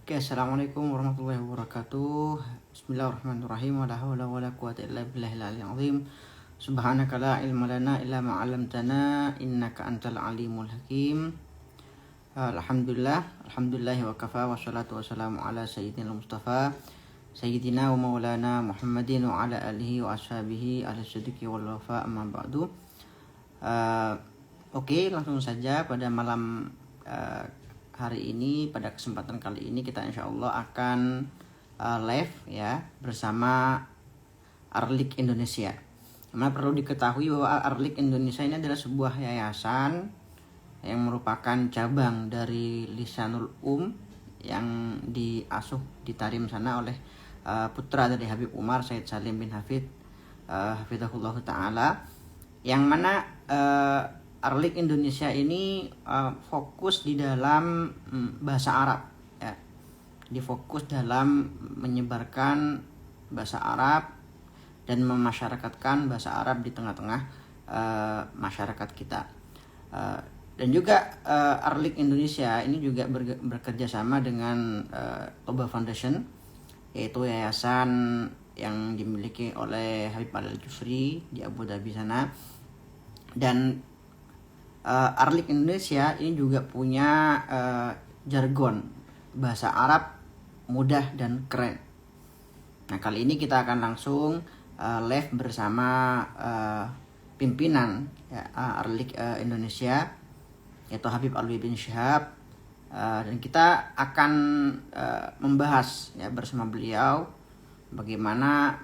Oke, assalamualaikum warahmatullahi wabarakatuh. Bismillahirrahmanirrahim. Wala haula wala quwata illa billahil aliyyil azim. Subhanaka la ilma lana illa ma 'allamtana innaka antal alimul hakim. Alhamdulillah wa kafa wa salatu wassalamu ala sayyidina Mustafa sayyidina wa maulana Muhammadin wa ala alihi wa ashabihi ala siddiqi wal wafa amma ba'du. Oke, langsung saja pada malam hari ini, pada kesempatan kali ini kita insya Allah akan live ya bersama Arlik Indonesia. Karena perlu diketahui bahwa Arlik Indonesia ini adalah sebuah yayasan yang merupakan cabang dari Lisanul yang diasuh di Tarim sana oleh putra dari Habib Umar, Said Salim bin Hafid Hafidahullah Ta'ala, yang mana Arlik Indonesia ini fokus di dalam bahasa Arab ya. Difokus dalam menyebarkan bahasa Arab dan memasyarakatkan bahasa Arab di tengah-tengah masyarakat kita. Dan juga Arlik Indonesia ini juga bekerja sama dengan Toba Foundation, yaitu yayasan yang dimiliki oleh Habib Al-Jufri di Abu Dhabi sana. Dan Arlik Indonesia ini juga punya jargon bahasa Arab mudah dan keren. Nah, kali ini kita akan langsung live bersama pimpinan ya, Arlik Indonesia, yaitu Habib Alwi bin Syihab, dan kita akan membahas ya bersama beliau bagaimana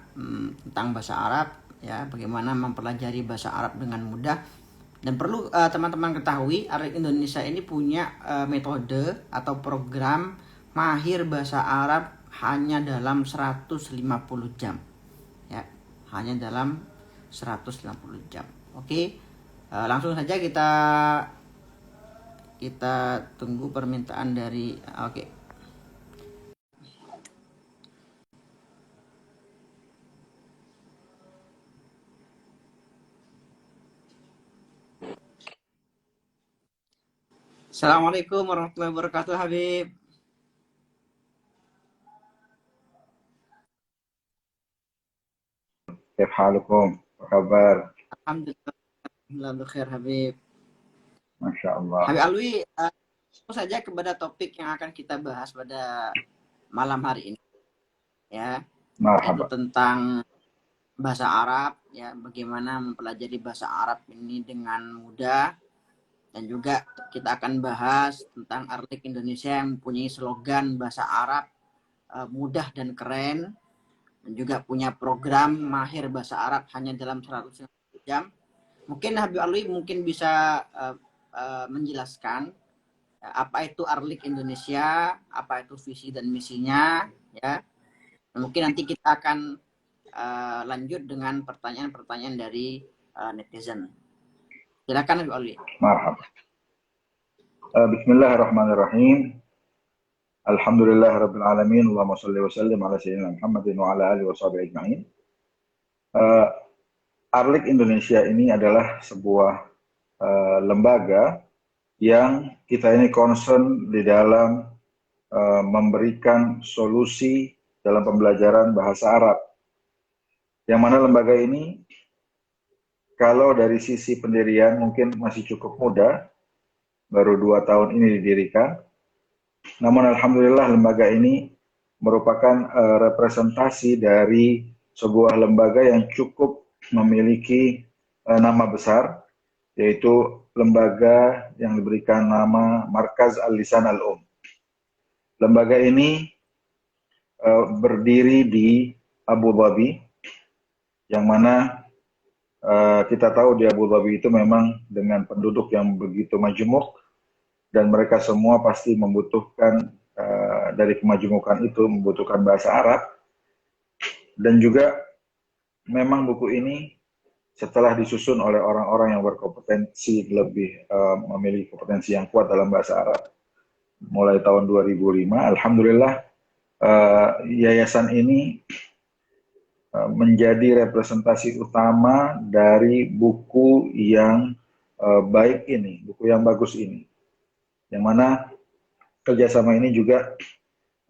tentang bahasa Arab ya, bagaimana mempelajari bahasa Arab dengan mudah. Dan perlu teman-teman ketahui, Arlik Indonesia ini punya metode atau program mahir bahasa Arab hanya dalam 150 jam. Ya, hanya dalam 150 jam. Oke. Langsung saja kita tunggu permintaan dari oke. Assalamualaikum warahmatullahi wabarakatuh, Habib. كيف حالكم؟ apa kabar? Alhamdulillah khair, Habib. Masya Allah. Habib Alwi, langsung saja kepada topik yang akan kita bahas pada malam hari ini ya, yaitu tentang bahasa Arab ya, bagaimana mempelajari bahasa Arab ini dengan mudah. Dan juga kita akan bahas tentang Arlik Indonesia yang mempunyai slogan bahasa Arab mudah dan keren, dan juga punya program mahir bahasa Arab hanya dalam 150 jam. Mungkin Habib Alwi mungkin bisa menjelaskan apa itu Arlik Indonesia, apa itu visi dan misinya ya. Mungkin nanti kita akan lanjut dengan pertanyaan-pertanyaan dari netizen. Silakan Habib Alwi. Marhaba. Bismillahirrahmanirrahim. Alhamdulillahirabbil alamin. Allahumma shalli wa sallim ala sayyidina Muhammadin wa ala alihi washabihi ajma'in. Arlik Indonesia ini adalah sebuah lembaga yang kita ini concern di dalam memberikan solusi dalam pembelajaran bahasa Arab. Yang mana lembaga ini kalau dari sisi pendirian mungkin masih cukup muda, baru 2 tahun ini didirikan. Namun alhamdulillah lembaga ini merupakan representasi dari sebuah lembaga yang cukup memiliki nama besar, yaitu lembaga yang diberikan nama Markaz Al-Lisan Al-Um. Lembaga ini berdiri di Abu Dhabi, yang mana kita tahu di Abu Dhabi itu memang dengan penduduk yang begitu majemuk, dan mereka semua pasti membutuhkan dari kemajemukan itu membutuhkan bahasa Arab. Dan juga memang buku ini setelah disusun oleh orang-orang yang berkompetensi, lebih memiliki kompetensi yang kuat dalam bahasa Arab mulai tahun 2005. Alhamdulillah yayasan ini menjadi representasi utama dari buku yang baik ini, buku yang bagus ini, yang mana kerjasama ini juga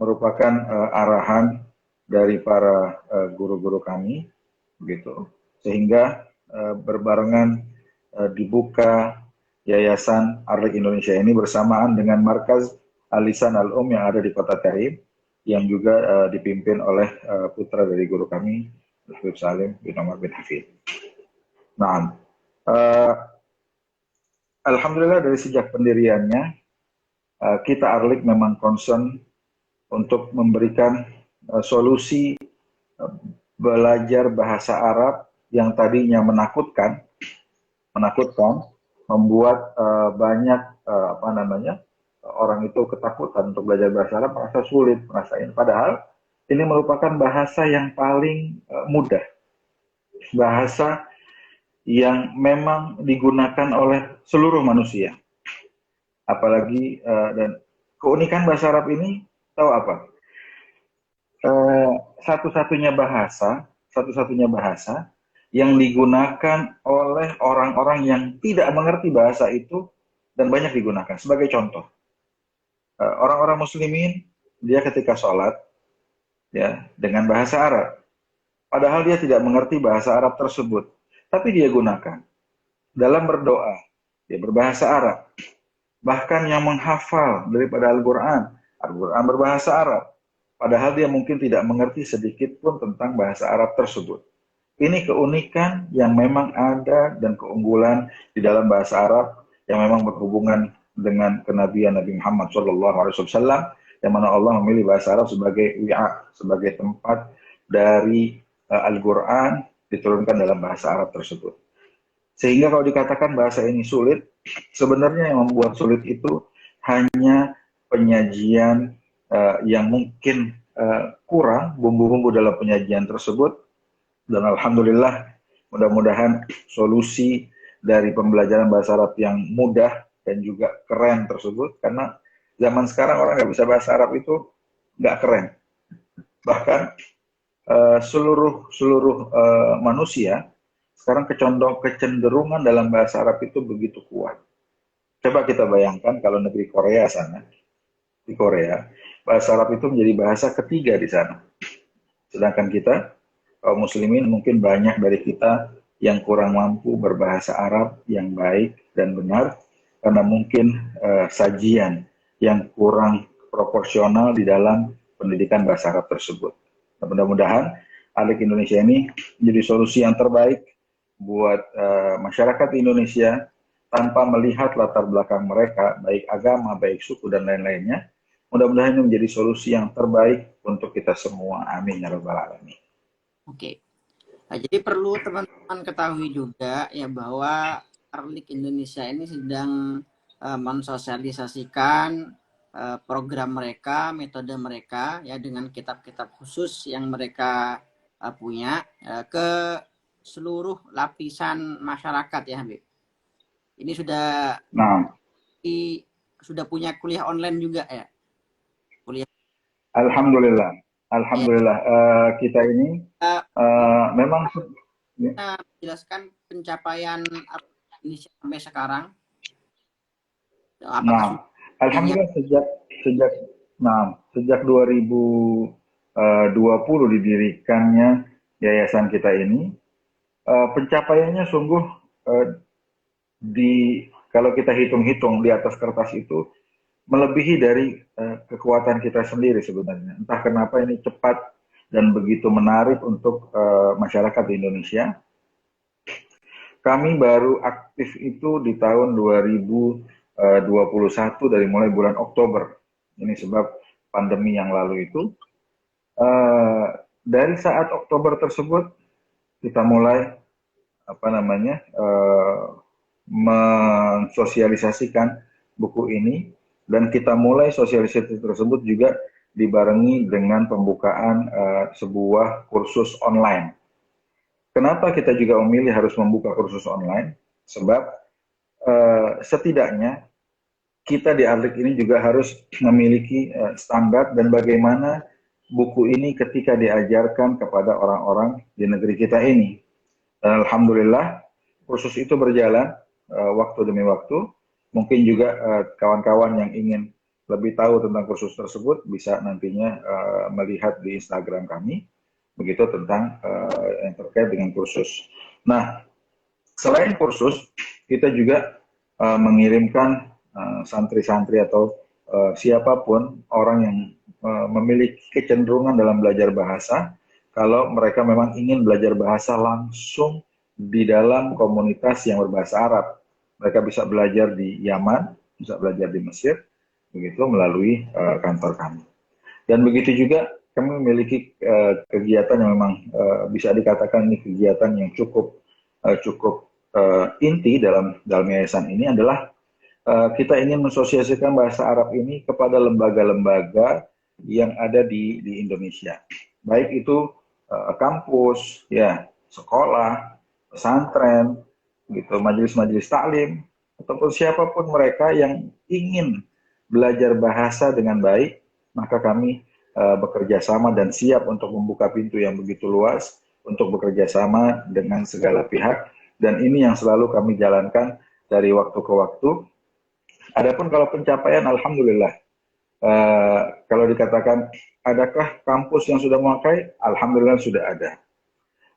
merupakan arahan dari para guru-guru kami, gitu. Sehingga berbarengan dibuka Yayasan Arlik Indonesia ini bersamaan dengan Markaz Al-Lisan yang ada di Kota Taib, yang juga dipimpin oleh putra dari guru kami, Habib Salim bin Omar bin Hafid. Nah, alhamdulillah dari sejak pendiriannya, kita Arlik memang concern untuk memberikan solusi belajar bahasa Arab yang tadinya menakutkan, membuat banyak orang itu ketakutan untuk belajar bahasa Arab, merasa sulit, padahal ini merupakan bahasa yang paling mudah, bahasa yang memang digunakan oleh seluruh manusia. Apalagi dan keunikan bahasa Arab ini, tahu apa? Satu-satunya bahasa yang digunakan oleh orang-orang yang tidak mengerti bahasa itu dan banyak digunakan. Sebagai contoh, orang-orang muslimin, dia ketika sholat ya dengan bahasa Arab, padahal dia tidak mengerti bahasa Arab tersebut, tapi dia gunakan dalam berdoa, dia berbahasa Arab. Bahkan yang menghafal daripada Al-Quran berbahasa Arab, padahal dia mungkin tidak mengerti sedikit pun tentang bahasa Arab tersebut. Ini keunikan yang memang ada dan keunggulan di dalam bahasa Arab yang memang berhubungan dengan kenabian Nabi Muhammad SAW, yang mana Allah memilih bahasa Arab sebagai sebagai tempat dari Al-Quran diturunkan dalam bahasa Arab tersebut. Sehingga kalau dikatakan bahasa ini sulit, sebenarnya yang membuat sulit itu hanya penyajian yang mungkin kurang, bumbu-bumbu dalam penyajian tersebut. Dan alhamdulillah, mudah-mudahan solusi dari pembelajaran bahasa Arab yang mudah dan juga keren tersebut, karena zaman sekarang orang nggak bisa bahasa Arab itu nggak keren. Bahkan seluruh manusia sekarang kecenderungan dalam bahasa Arab itu begitu kuat. Coba kita bayangkan kalau negeri Korea sana, di Korea, bahasa Arab itu menjadi bahasa ketiga di sana. Sedangkan kita, kaum muslimin, mungkin banyak dari kita yang kurang mampu berbahasa Arab yang baik dan benar, karena mungkin sajian yang kurang proporsional di dalam pendidikan bahasa Arab tersebut. Nah, mudah-mudahan Arlik Indonesia ini menjadi solusi yang terbaik buat masyarakat Indonesia tanpa melihat latar belakang mereka, baik agama, baik suku, dan lain-lainnya. Mudah-mudahan ini menjadi solusi yang terbaik untuk kita semua. Amin ya rabbal alamin. Oke. Nah, jadi perlu teman-teman ketahui juga ya bahwa Arlik Indonesia ini sedang mensosialisasikan program mereka, metode mereka ya dengan kitab-kitab khusus yang mereka punya ke seluruh lapisan masyarakat ya Habib. Ini sudah punya kuliah online juga ya. Kuliah. Alhamdulillah. Kita ini memang menjelaskan pencapaian Indonesia sampai sekarang. Apakah alhamdulillah sejak 2020 didirikannya yayasan kita ini, pencapaiannya sungguh kalau kita hitung-hitung di atas kertas itu melebihi dari kekuatan kita sendiri sebenarnya. Entah kenapa ini cepat dan begitu menarik untuk masyarakat di Indonesia. Kami baru aktif itu di tahun 2021 dari mulai bulan Oktober. Ini sebab pandemi yang lalu itu. Dari saat Oktober tersebut kita mulai mensosialisasikan buku ini, dan kita mulai sosialisasi tersebut juga dibarengi dengan pembukaan sebuah kursus online. Kenapa kita juga memilih harus membuka kursus online? Sebab setidaknya kita di Arlik ini juga harus memiliki standar dan bagaimana buku ini ketika diajarkan kepada orang-orang di negeri kita ini. Dan alhamdulillah kursus itu berjalan waktu demi waktu. Mungkin juga kawan-kawan yang ingin lebih tahu tentang kursus tersebut bisa nantinya melihat di Instagram kami, begitu tentang yang terkait dengan kursus. Nah, selain kursus, kita juga mengirimkan santri-santri atau siapapun orang yang memiliki kecenderungan dalam belajar bahasa, kalau mereka memang ingin belajar bahasa langsung di dalam komunitas yang berbahasa Arab. Mereka bisa belajar di Yaman, bisa belajar di Mesir, begitu melalui kantor kami. Dan begitu juga kami memiliki kegiatan yang memang bisa dikatakan ini kegiatan yang cukup inti dalam yayasan ini adalah kita ingin mensosialisasikan bahasa Arab ini kepada lembaga-lembaga yang ada di Indonesia. Baik itu kampus, ya, sekolah, pesantren, gitu, majelis-majelis taklim, ataupun siapapun mereka yang ingin belajar bahasa dengan baik, maka kami bekerja sama dan siap untuk membuka pintu yang begitu luas untuk bekerja sama dengan segala pihak, dan ini yang selalu kami jalankan dari waktu ke waktu. Adapun kalau pencapaian, alhamdulillah, kalau dikatakan adakah kampus yang sudah memakai, alhamdulillah sudah ada.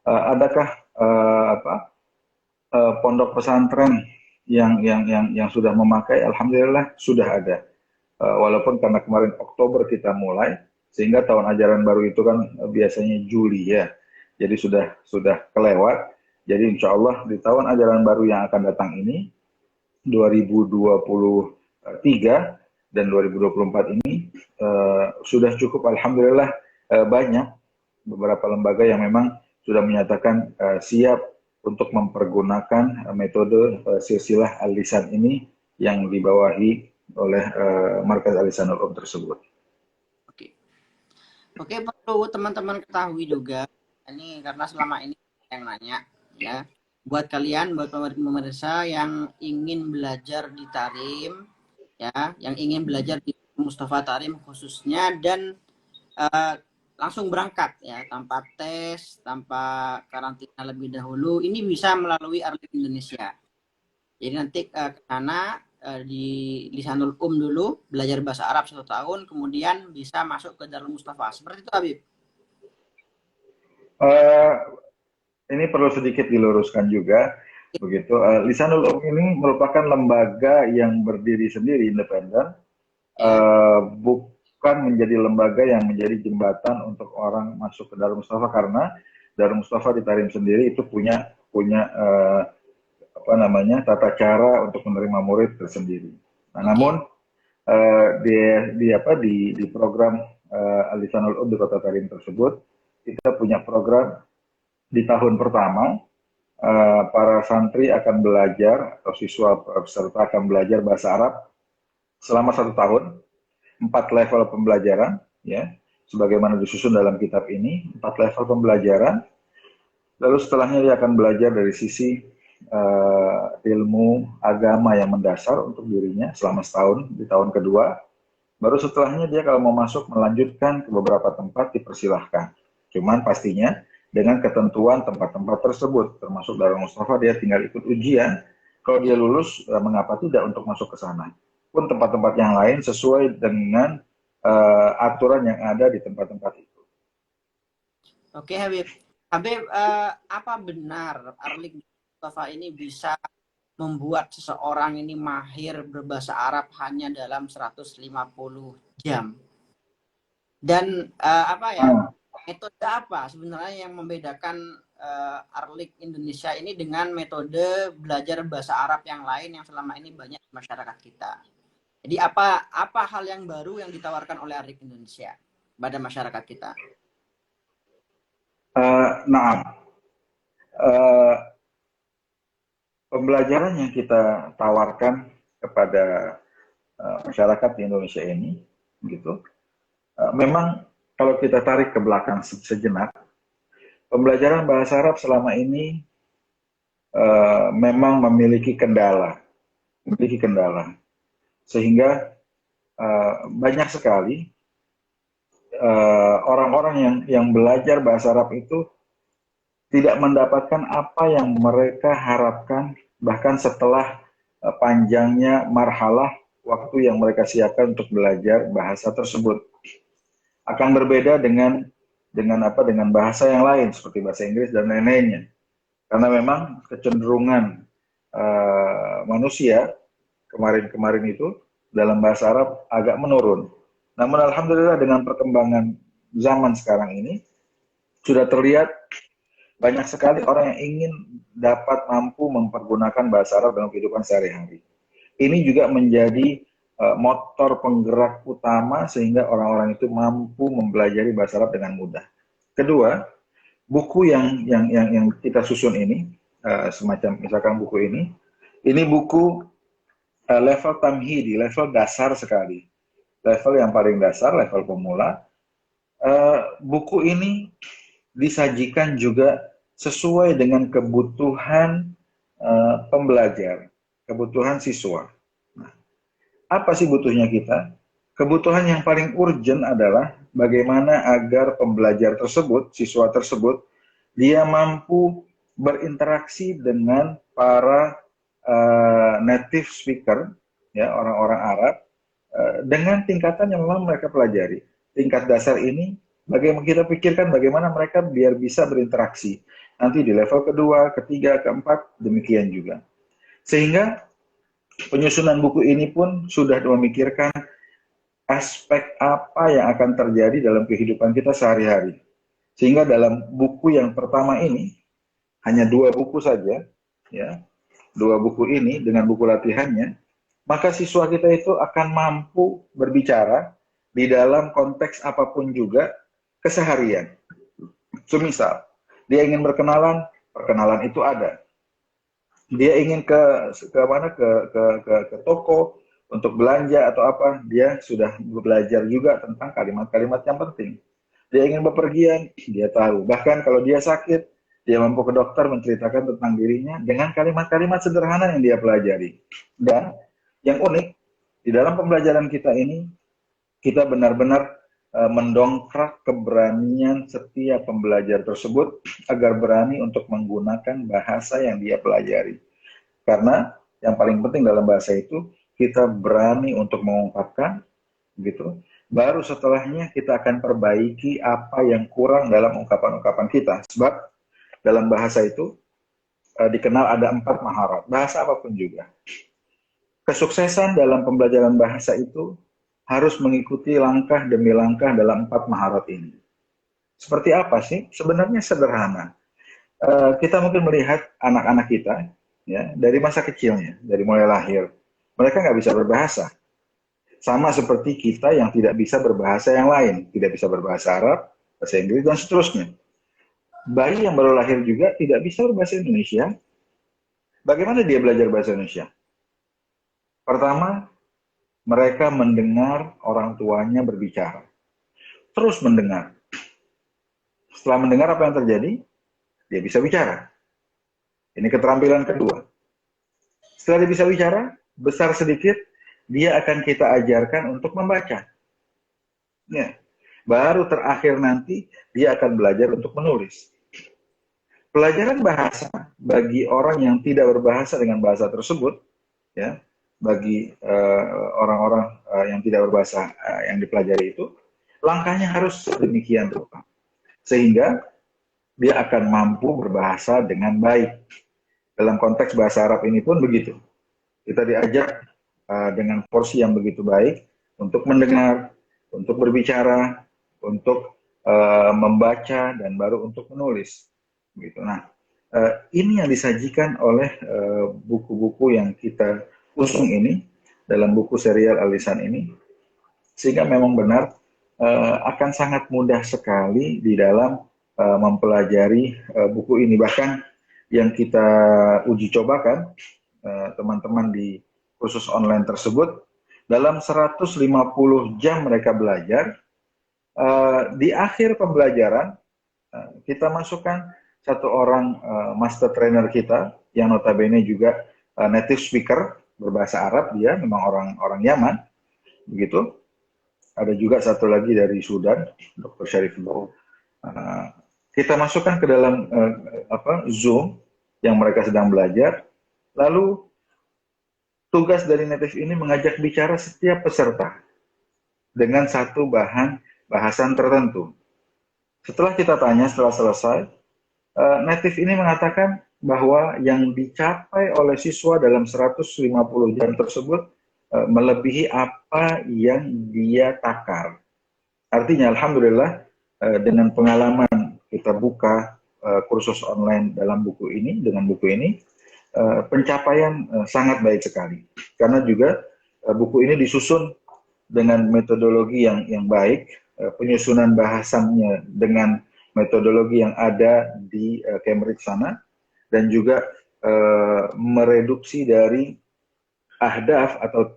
Adakah pondok pesantren yang sudah memakai, alhamdulillah sudah ada. Walaupun karena kemarin Oktober kita mulai, sehingga tahun ajaran baru itu kan biasanya Juli ya, jadi sudah kelewat. Jadi insya Allah di tahun ajaran baru yang akan datang ini 2023 dan 2024 ini sudah cukup, alhamdulillah, banyak beberapa lembaga yang memang sudah menyatakan siap untuk mempergunakan metode silsilah al-lisan ini yang dibawahi oleh Markaz Al-Lisanul Ulum tersebut. Oke, perlu teman-teman ketahui juga, ini karena selama ini yang nanya, ya, buat kalian, buat pemirsa yang ingin belajar di Tarim, ya, yang ingin belajar di Mustafa Tarim khususnya, dan langsung berangkat, ya, tanpa tes, tanpa karantina lebih dahulu, ini bisa melalui Arlik Indonesia. Jadi nanti ke sana di Lisanul dulu, belajar bahasa Arab 1 tahun, kemudian bisa masuk ke Darul Mustafa. Seperti itu, Habib. Ini perlu sedikit diluruskan juga, begitu. Lisanul ini merupakan lembaga yang berdiri sendiri, independen, bukan menjadi lembaga yang menjadi jembatan untuk orang masuk ke Darul Mustafa, karena Darul Mustafa di Tarim sendiri itu punya tata cara untuk menerima murid tersendiri. Nah, namun di program Al-Lisanul di Kota Tarim tersebut, kita punya program di tahun pertama, para santri akan belajar atau siswa peserta akan belajar bahasa Arab selama 1 tahun, 4 level pembelajaran, ya, sebagaimana disusun dalam kitab ini, 4 level pembelajaran. Lalu setelahnya dia akan belajar dari sisi ilmu agama yang mendasar untuk dirinya selama setahun di tahun kedua. Baru setelahnya dia kalau mau masuk melanjutkan ke beberapa tempat dipersilahkan. Cuman pastinya dengan ketentuan tempat-tempat tersebut, termasuk Darul Mustafa, dia tinggal ikut ujian. Kalau dia lulus, mengapa tidak untuk masuk ke sana? Pun tempat-tempat yang lain sesuai dengan aturan yang ada di tempat-tempat itu. Oke, Habib. Habib, apa benar Arlik Mustafa ini bisa membuat seseorang ini mahir berbahasa Arab hanya dalam 150 jam? Dan metode apa sebenarnya yang membedakan Arlik Indonesia ini dengan metode belajar bahasa Arab yang lain yang selama ini banyak di masyarakat kita? Jadi apa hal yang baru yang ditawarkan oleh Arlik Indonesia pada masyarakat kita? Pembelajaran yang kita tawarkan kepada masyarakat di Indonesia ini, gitu, memang kalau kita tarik ke belakang sejenak, pembelajaran bahasa Arab selama ini memang memiliki kendala, sehingga banyak sekali orang-orang yang belajar bahasa Arab itu tidak mendapatkan apa yang mereka harapkan, bahkan setelah panjangnya marhalah waktu yang mereka siapkan untuk belajar bahasa tersebut. Akan berbeda dengan bahasa yang lain seperti bahasa Inggris dan lain-lainnya. Karena memang kecenderungan manusia kemarin-kemarin itu dalam bahasa Arab agak menurun. Namun alhamdulillah dengan perkembangan zaman sekarang ini sudah terlihat banyak sekali orang yang ingin dapat mampu mempergunakan bahasa Arab dalam kehidupan sehari-hari. Ini juga menjadi motor penggerak utama sehingga orang-orang itu mampu mempelajari bahasa Arab dengan mudah. Kedua, buku yang kita susun ini, semacam misalkan buku ini buku level tamhidi, level dasar sekali. Level yang paling dasar, level pemula. Buku ini disajikan juga sesuai dengan kebutuhan pembelajar, kebutuhan siswa. Nah, apa sih butuhnya kita? Kebutuhan yang paling urgent adalah bagaimana agar pembelajar tersebut, siswa tersebut, dia mampu berinteraksi dengan para native speaker, ya orang-orang Arab, dengan tingkatan yang memang mereka pelajari. Tingkat dasar ini, bagaimana kita pikirkan bagaimana mereka biar bisa berinteraksi. Nanti di level kedua, ketiga, keempat, demikian juga. Sehingga penyusunan buku ini pun sudah memikirkan aspek apa yang akan terjadi dalam kehidupan kita sehari-hari. Sehingga dalam buku yang pertama ini, hanya 2 buku saja, ya, 2 buku ini dengan buku latihannya, maka siswa kita itu akan mampu berbicara di dalam konteks apapun juga keseharian. Semisal, dia ingin berkenalan, perkenalan itu ada. Dia ingin ke toko untuk belanja atau apa, dia sudah belajar juga tentang kalimat-kalimat yang penting. Dia ingin bepergian, dia tahu. Bahkan kalau dia sakit, dia mampu ke dokter menceritakan tentang dirinya dengan kalimat-kalimat sederhana yang dia pelajari. Dan yang unik, di dalam pembelajaran kita ini, kita benar-benar mendongkrak keberanian setiap pembelajar tersebut agar berani untuk menggunakan bahasa yang dia pelajari. Karena yang paling penting dalam bahasa itu, kita berani untuk mengungkapkan, gitu. Baru setelahnya kita akan perbaiki apa yang kurang dalam ungkapan-ungkapan kita. Sebab dalam bahasa itu dikenal ada 4 maharat, bahasa apapun juga. Kesuksesan dalam pembelajaran bahasa itu harus mengikuti langkah demi langkah dalam 4 maharat ini. Seperti apa sih? Sebenarnya sederhana. Kita mungkin melihat anak-anak kita, ya, dari masa kecilnya, dari mulai lahir, mereka nggak bisa berbahasa. Sama seperti kita yang tidak bisa berbahasa yang lain, tidak bisa berbahasa Arab, bahasa Inggris, dan seterusnya. Bayi yang baru lahir juga tidak bisa berbahasa Indonesia. Bagaimana dia belajar bahasa Indonesia? Pertama, mereka mendengar orang tuanya berbicara. Terus mendengar. Setelah mendengar apa yang terjadi, dia bisa bicara. Ini keterampilan kedua. Setelah dia bisa bicara, besar sedikit, dia akan kita ajarkan untuk membaca. Ya. Baru terakhir nanti, dia akan belajar untuk menulis. Pelajaran bahasa bagi orang yang tidak berbahasa dengan bahasa tersebut, ya, bagi orang-orang yang tidak berbahasa yang dipelajari itu, langkahnya harus demikian rupa. Sehingga dia akan mampu berbahasa dengan baik. Dalam konteks bahasa Arab ini pun begitu. Kita diajak dengan porsi yang begitu baik untuk mendengar, untuk berbicara, untuk membaca, dan baru untuk menulis. Gitu. Nah, ini yang disajikan oleh buku-buku yang kita usung ini dalam buku serial Al-Lisan ini, sehingga memang benar akan sangat mudah sekali di dalam mempelajari buku ini. Bahkan yang kita uji cobakan teman-teman di kursus online tersebut, dalam 150 jam mereka belajar, di akhir pembelajaran kita masukkan satu orang master trainer kita yang notabene juga native speaker berbahasa Arab, dia memang orang Yaman, begitu. Ada juga satu lagi dari Sudan, Dr. Syarifullah. Kita masukkan ke dalam Zoom yang mereka sedang belajar, lalu tugas dari native ini mengajak bicara setiap peserta dengan satu bahasan tertentu. Setelah kita tanya, setelah selesai, native ini mengatakan bahwa yang dicapai oleh siswa dalam 150 jam tersebut melebihi apa yang dia takar. Artinya, alhamdulillah, dengan pengalaman kita buka kursus online dalam buku ini, dengan buku ini, pencapaian sangat baik sekali. Karena juga buku ini disusun dengan metodologi yang baik, penyusunan bahasanya dengan metodologi yang ada di Cambridge sana, dan juga mereduksi dari ahdaf atau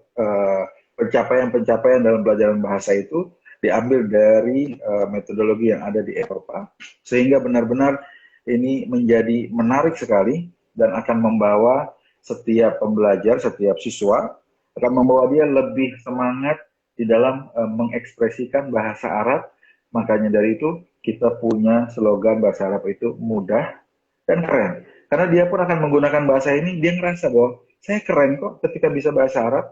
pencapaian-pencapaian dalam pelajaran bahasa itu diambil dari metodologi yang ada di Eropa, sehingga benar-benar ini menjadi menarik sekali dan akan membawa setiap pembelajar, setiap siswa akan membawa dia lebih semangat di dalam mengekspresikan bahasa Arab. Makanya dari itu kita punya slogan bahasa Arab itu mudah dan keren. Karena dia pun akan menggunakan bahasa ini, dia ngerasa bahwa saya keren kok ketika bisa bahasa Arab.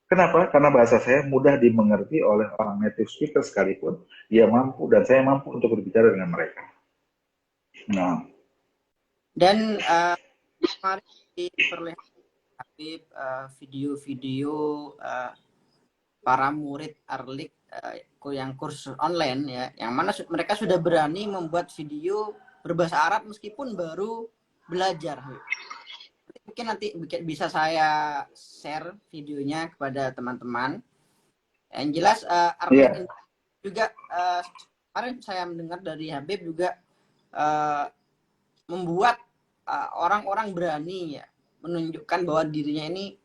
Kenapa? Karena bahasa saya mudah dimengerti oleh orang native speaker sekalipun. Dia mampu dan saya mampu untuk berbicara dengan mereka. Nah, Dan kemarin diperlihatkan Habib video-video para murid Arlik yang kursus online ya, yang mana mereka sudah berani membuat video berbahasa Arab meskipun baru belajar. Mungkin nanti bisa saya share videonya kepada teman-teman. Yang jelas Arlik juga kemarin saya mendengar dari Habib juga membuat orang-orang berani ya menunjukkan bahwa dirinya ini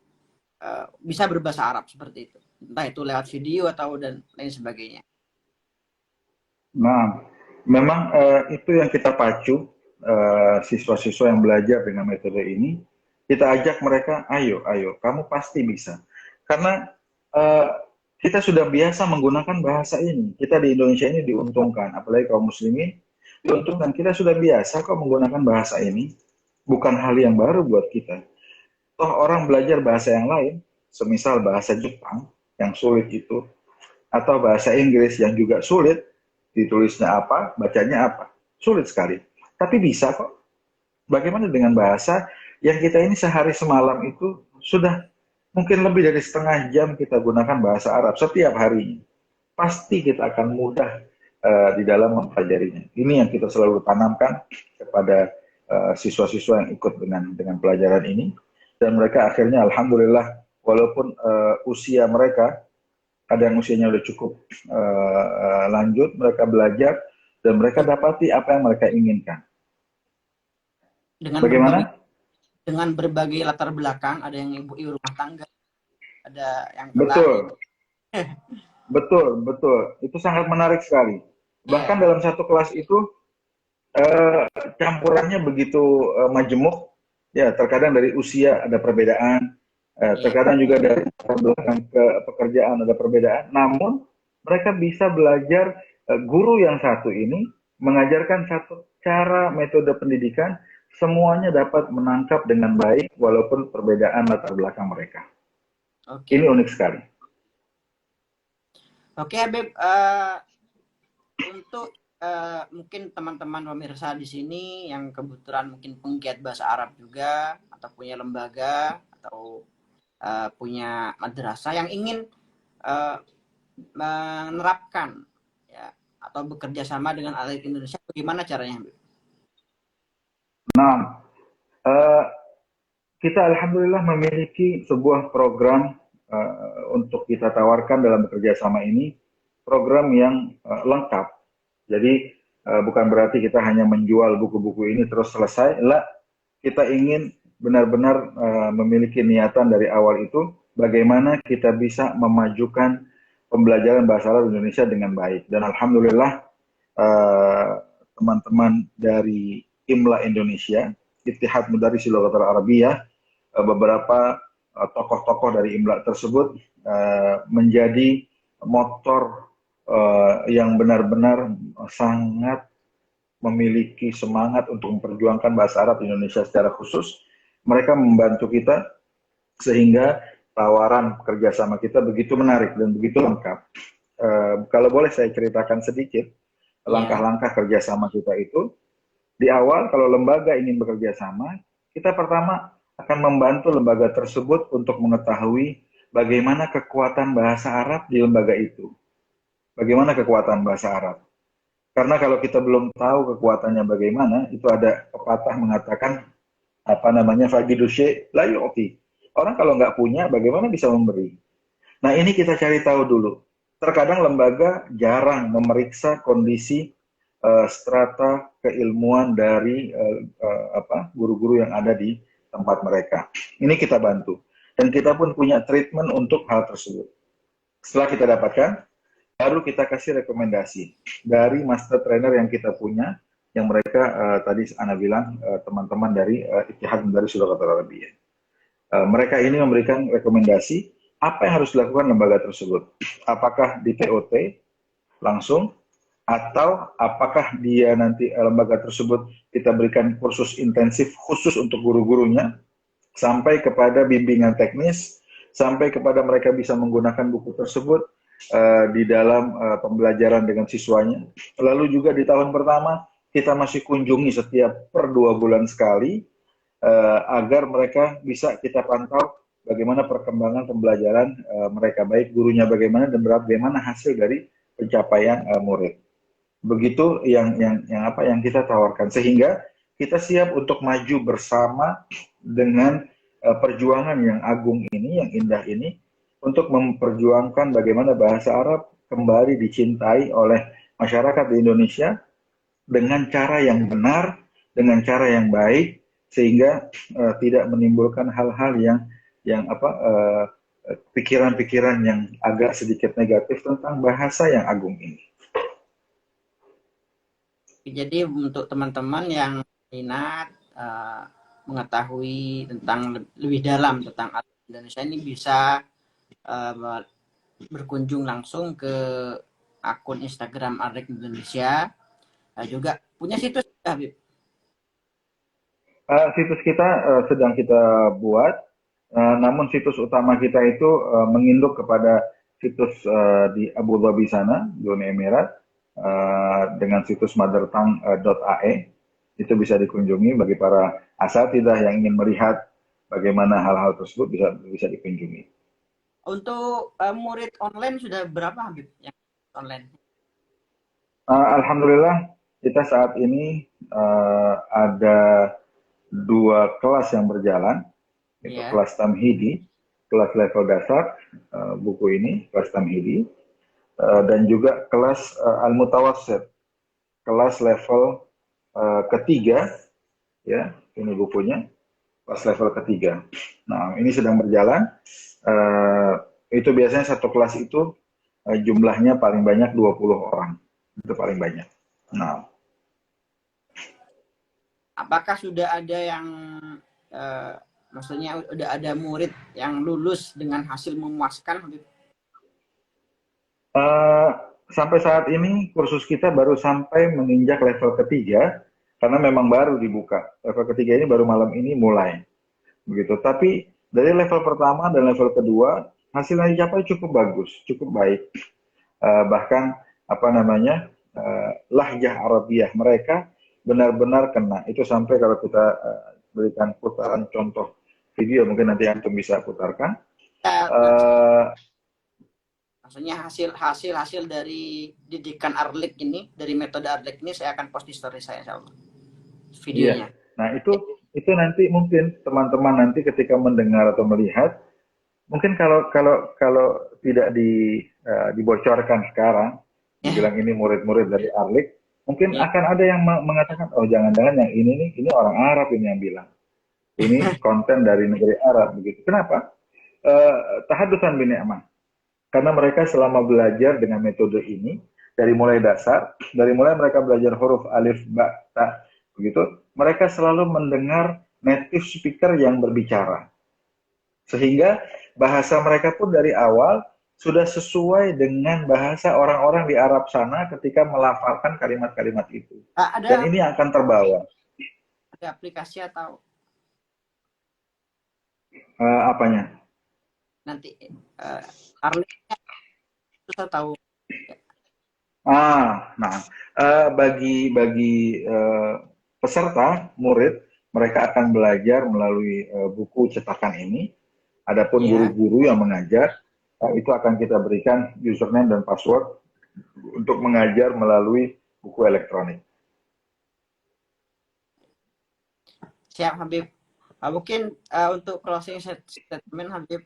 bisa berbahasa Arab seperti itu, entah itu lewat video atau dan lain sebagainya. Nah, memang itu yang kita pacu siswa-siswa yang belajar dengan metode ini. Kita ajak mereka, ayo, kamu pasti bisa. Karena kita sudah biasa menggunakan bahasa ini. Kita di Indonesia ini diuntungkan, apalagi kaum muslimin diuntungkan. Kita sudah biasa kok menggunakan bahasa ini. Bukan hal yang baru buat kita. Toh orang belajar bahasa yang lain, semisal bahasa Jepang yang sulit itu, atau bahasa Inggris yang juga sulit, ditulisnya apa, bacanya apa. Sulit sekali. Tapi bisa kok. Bagaimana dengan bahasa yang kita ini sehari semalam itu sudah mungkin lebih dari setengah jam kita gunakan bahasa Arab setiap harinya. Pasti kita akan mudah di dalam mempelajarinya. Ini yang kita selalu tanamkan kepada siswa-siswa yang ikut dengan pelajaran ini. Dan mereka akhirnya alhamdulillah, walaupun usia mereka, ada yang usianya udah cukup lanjut, mereka belajar dan mereka dapati apa yang mereka inginkan. Bagaimana? Dengan berbagai latar belakang, ada yang ibu rumah tangga, ada yang betul, betul, itu sangat menarik sekali. Bahkan dalam satu kelas itu campurannya begitu majemuk, ya terkadang dari usia ada perbedaan, terkadang juga dari belakang ke pekerjaan ada perbedaan. Namun mereka bisa belajar, guru yang satu ini mengajarkan satu cara metode pendidikan, semuanya dapat menangkap dengan baik walaupun perbedaan latar belakang mereka. Ini unik sekali. Oke, Habib, untuk mungkin teman-teman pemirsa di sini yang kebetulan mungkin penggiat bahasa Arab juga, atau punya lembaga atau punya madrasah yang ingin menerapkan ya atau bekerja sama dengan Arlik Indonesia, bagaimana caranya, Habib? Nah, kita alhamdulillah memiliki sebuah program untuk kita tawarkan dalam bekerja sama ini, program yang lengkap. Jadi bukan berarti kita hanya menjual buku-buku ini terus selesai. Lah, kita ingin benar-benar memiliki niatan dari awal itu, bagaimana kita bisa memajukan pembelajaran bahasa Arab Indonesia dengan baik. Dan alhamdulillah teman-teman dari IMLA Indonesia, Ittihad Mudarrisil Lughatil Arabiyyah, beberapa tokoh-tokoh dari IMLA tersebut menjadi motor yang benar-benar sangat memiliki semangat untuk memperjuangkan bahasa Arab Indonesia secara khusus. Mereka membantu kita sehingga tawaran kerjasama kita begitu menarik dan begitu lengkap. Kalau boleh saya ceritakan sedikit Iya. langkah-langkah kerjasama kita itu. Di awal kalau lembaga ingin bekerja sama, kita pertama akan membantu lembaga tersebut untuk mengetahui bagaimana kekuatan bahasa Arab di lembaga itu. Bagaimana kekuatan bahasa Arab. Karena kalau kita belum tahu kekuatannya bagaimana, itu ada pepatah mengatakan apa namanya fagidu syai' la yu'ti. Orang kalau nggak punya, bagaimana bisa memberi? Nah ini kita cari tahu dulu. Terkadang lembaga jarang memeriksa kondisi strata keilmuan dari guru-guru yang ada di tempat mereka. Ini kita bantu. Dan kita pun punya treatment untuk hal tersebut. Setelah kita dapatkan, baru kita kasih rekomendasi dari master trainer yang kita punya, yang mereka tadi Ana bilang teman-teman dari Ittihad dari Sulawesi Arabia. Mereka ini memberikan rekomendasi apa yang harus dilakukan lembaga tersebut. Apakah di TOT langsung, atau apakah dia nanti lembaga tersebut kita berikan kursus intensif khusus untuk guru-gurunya, sampai kepada bimbingan teknis, sampai kepada mereka bisa menggunakan buku tersebut di dalam pembelajaran dengan siswanya. Lalu juga di tahun pertama, kita masih kunjungi setiap per 2 bulan sekali, agar mereka bisa kita pantau bagaimana perkembangan pembelajaran mereka, baik gurunya bagaimana dan bagaimana hasil dari pencapaian murid. Begitu yang kita tawarkan, sehingga kita siap untuk maju bersama dengan perjuangan yang agung ini, yang indah ini, untuk memperjuangkan bagaimana bahasa Arab kembali dicintai oleh masyarakat di Indonesia dengan cara yang benar, dengan cara yang baik, sehingga tidak menimbulkan hal-hal yang pikiran-pikiran yang agak sedikit negatif tentang bahasa yang agung ini. Jadi untuk teman-teman yang minat mengetahui tentang lebih dalam tentang Arlik Indonesia ini bisa berkunjung langsung ke akun Instagram Arlik Indonesia. Juga punya situs, Habib. Situs kita sedang kita buat, namun situs utama kita itu menginduk kepada situs di Abu Dhabi sana, di Uni Emirat, dengan situs mothertongue.ae. Itu bisa dikunjungi bagi para asatidzah yang ingin melihat bagaimana hal-hal tersebut, bisa dikunjungi. Untuk murid online sudah berapa, Habib, yang online? Alhamdulillah kita saat ini ada 2 kelas yang berjalan, itu Ya. kelas Tamhidi, kelas level dasar buku ini, kelas Tamhidi, dan juga kelas Al-Mutawassit, kelas level ketiga, ya, ini bukunya, kelas level ketiga. Nah, ini sedang berjalan. Itu biasanya satu kelas itu jumlahnya paling banyak 20 orang, itu paling banyak. Nah, apakah sudah ada yang maksudnya udah ada murid yang lulus dengan hasil memuaskan, Habib? Sampai saat ini kursus kita baru sampai menginjak level ketiga, karena memang baru dibuka. Level ketiga ini baru malam ini mulai, begitu. Tapi dari level pertama dan level kedua hasilnya dicapai cukup bagus, cukup baik. Bahkan apa namanya lahjah Arabiah mereka benar-benar kena. Itu sampai kalau kita berikan putaran contoh video, mungkin nanti antum bisa putarkan. Maksudnya hasil dari didikan Arlik ini, dari metode Arlik ini saya akan post di story saya, insya Allah, Iya. videonya. Nah, itu nanti mungkin teman-teman nanti ketika mendengar atau melihat, mungkin kalau tidak dibocorkan sekarang, dibilang ini murid-murid dari Arlik, mungkin Ya. akan ada yang mengatakan, oh jangan-jangan yang ini nih, ini orang Arab ini yang bilang. Ini konten dari negeri Arab begitu. Kenapa? Tahadusan bin ni'mah. Karena mereka selama belajar dengan metode ini, dari mulai dasar, dari mulai mereka belajar huruf alif, ba, ta, begitu, mereka selalu mendengar native speaker yang berbicara. Sehingga bahasa mereka pun dari awal sudah sesuai dengan bahasa orang-orang di Arab sana ketika melafalkan kalimat-kalimat itu. Dan Ada ini akan terbawa. aplikasi atau Apanya? nanti Arlik itu saya tahu. Nah, bagi peserta murid, mereka akan belajar melalui buku cetakan ini. Adapun Ya, guru-guru yang mengajar, itu akan kita berikan username dan password untuk mengajar melalui buku elektronik. siap Habib. Mungkin untuk closing statement Habib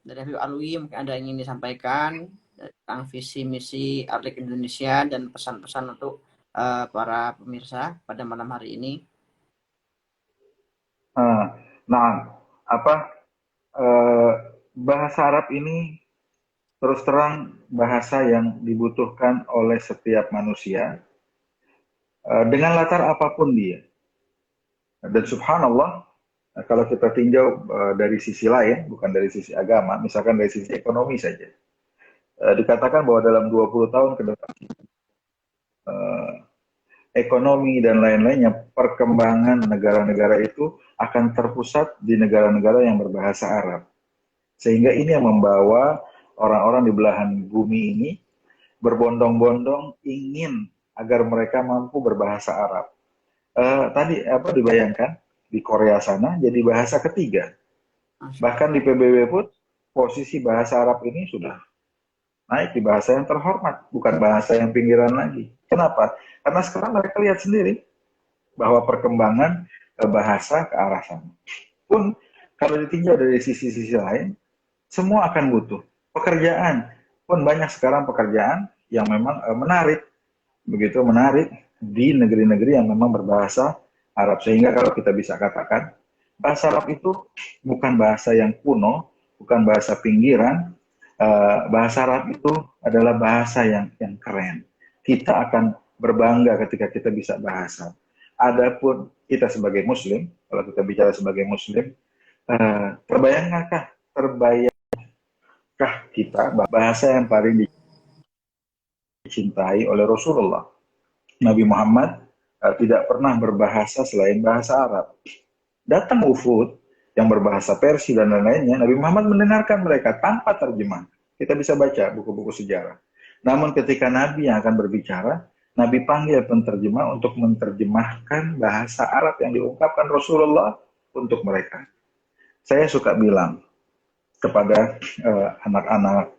dari Habib Alwi, mungkin ada yang ingin disampaikan tentang visi misi Arlik Indonesia dan pesan-pesan untuk para pemirsa pada malam hari ini. Ah, Nah, apa eh, bahasa Arab ini terus terang bahasa yang dibutuhkan oleh setiap manusia dengan latar apapun dia. Dan subhanallah, kalau kita tinjau dari sisi lain, bukan dari sisi agama, misalkan dari sisi ekonomi saja, dikatakan bahwa dalam 20 tahun ke depan, eh, ekonomi dan lain-lainnya, perkembangan negara-negara itu akan terpusat di negara-negara yang berbahasa Arab. Sehingga ini yang membawa orang-orang di belahan bumi ini berbondong-bondong ingin agar mereka mampu berbahasa Arab. Tadi apa dibayangkan di Korea sana jadi bahasa ketiga. Masya Bahkan di Allah. PBB pun posisi bahasa Arab ini sudah naik di bahasa yang terhormat, bukan bahasa yang pinggiran lagi. Kenapa? Karena sekarang mereka lihat sendiri bahwa perkembangan bahasa ke arah sana. Pun kalau ditinjau dari sisi-sisi lain, semua akan butuh. Pekerjaan pun banyak sekarang pekerjaan yang memang menarik, begitu menarik di negeri-negeri yang memang berbahasa Arab. Sehingga kalau kita bisa katakan, bahasa Arab itu bukan bahasa yang kuno, bukan bahasa pinggiran. Bahasa Arab itu adalah bahasa yang keren. Kita akan berbangga ketika kita bisa bahasa. Adapun kita sebagai Muslim, kalau kita bicara sebagai Muslim, terbayangkah kita bahasa yang paling dicintai oleh Rasulullah? Nabi Muhammad tidak pernah berbahasa selain bahasa Arab. Datang wufud yang berbahasa Persia dan lain-lainnya, Nabi Muhammad mendengarkan mereka tanpa terjemah. Kita bisa baca buku-buku sejarah. Namun ketika Nabi yang akan berbicara, Nabi panggil penterjemah untuk menerjemahkan bahasa Arab yang diungkapkan Rasulullah untuk mereka. Saya suka bilang kepada anak-anak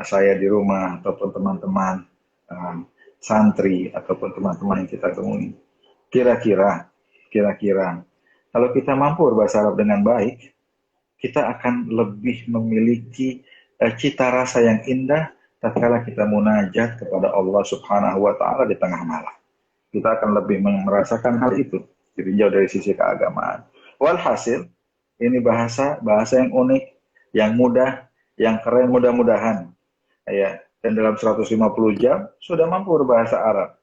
saya di rumah ataupun teman-teman santri ataupun teman-teman yang kita temui. Kira-kira, kalau kita mampu berbahasa Arab dengan baik, kita akan lebih memiliki cita rasa yang indah tatkala kita munajat kepada Allah Subhanahu wa taala di tengah malam. Kita akan lebih merasakan hal itu ditinjau dari sisi keagamaan. Walhasil, ini bahasa yang unik, yang mudah, yang keren, mudah-mudahan ya. Dan dalam 150 jam sudah mampu berbahasa Arab.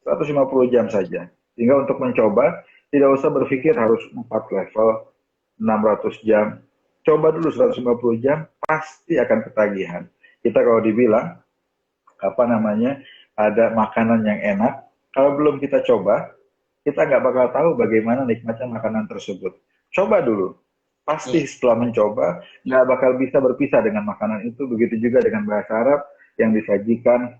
150 jam saja. Sehingga untuk mencoba, tidak usah berpikir harus 4 level, 600 jam. Coba dulu 150 jam, pasti akan ketagihan. Kita kalau dibilang, apa namanya, ada makanan yang enak, kalau belum kita coba, kita nggak bakal tahu bagaimana nikmatnya makanan tersebut. Coba dulu. Pasti Iya. setelah mencoba, nggak bakal bisa berpisah dengan makanan itu. Begitu juga dengan bahasa Arab yang disajikan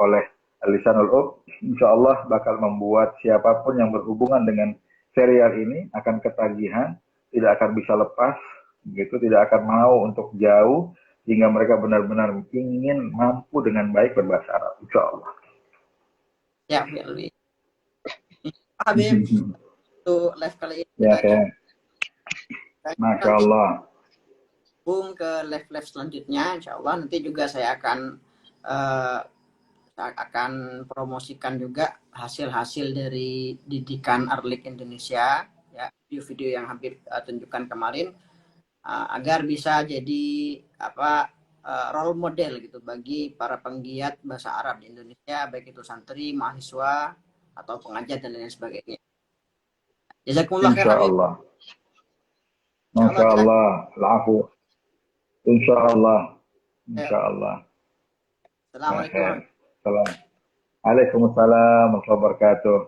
oleh Lisanul Ub. Insya Allah bakal membuat siapapun yang berhubungan dengan serial ini akan ketagihan, tidak akan bisa lepas, begitu, tidak akan mau untuk jauh, hingga mereka benar-benar ingin mampu dengan baik berbahasa Arab. Insya Allah. Ya, Habib. Habib, untuk live kali ini Ya, kita cukup. kayak Masya Nanti Allah. hubung ke live-live selanjutnya, insya Allah nanti juga saya uh, akan promosikan juga hasil-hasil dari didikan Arlik Indonesia, ya, video-video yang hampir tunjukkan kemarin, agar bisa jadi apa role model gitu bagi para penggiat bahasa Arab di Indonesia, baik itu santri, mahasiswa atau pengajar dan lain sebagainya. Jazakumullah khair Insya Habib. Allah. Insya Masya Allah kita Allah. Lafu. Insya Allah. Insya eh, Allah. Ya, Assalamualaikum. khair. Salam. Waalaikumsalam warahmatullahi wabarakatuh.